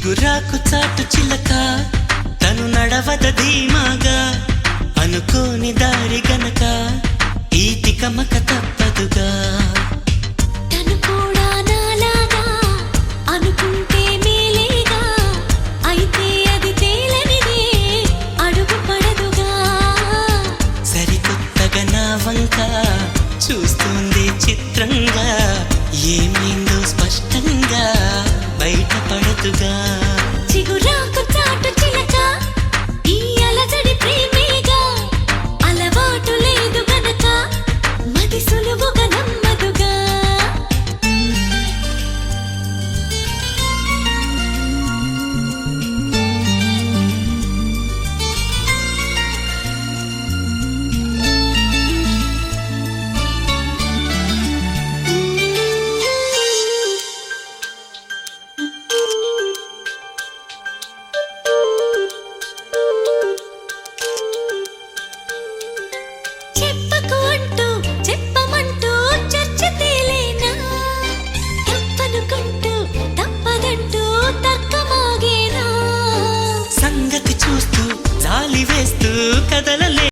చిగురాకు చాటు చిలక తను నడవద ధీమాగా అనుకోని దారి గనక ఈ తికమక తప్పదుగా తను కూడా నాలాగా అనుకుంటే మేలేగా అయితే అది తేలనిదే అడుగు పడదుగా సరికొత్తగా నా వంక చూస్తుంది చిత్రంగా ఏమైందో స్పష్టంగా బయటపడదుగా చిగురాకు చాటు చిలక ఈ అలజడి ప్రేమేగా అలవాటు లేదు గనక మది సులువుగా నమ్మదుగా చెప్పకు అంటూ చెప్పమంటూ చర్చ తేలేనా తప్పనుకుంటూ తప్పదంటూ తర్కమాగేనా సంగతి చూస్తూ జాలి వేస్తూ కదలలే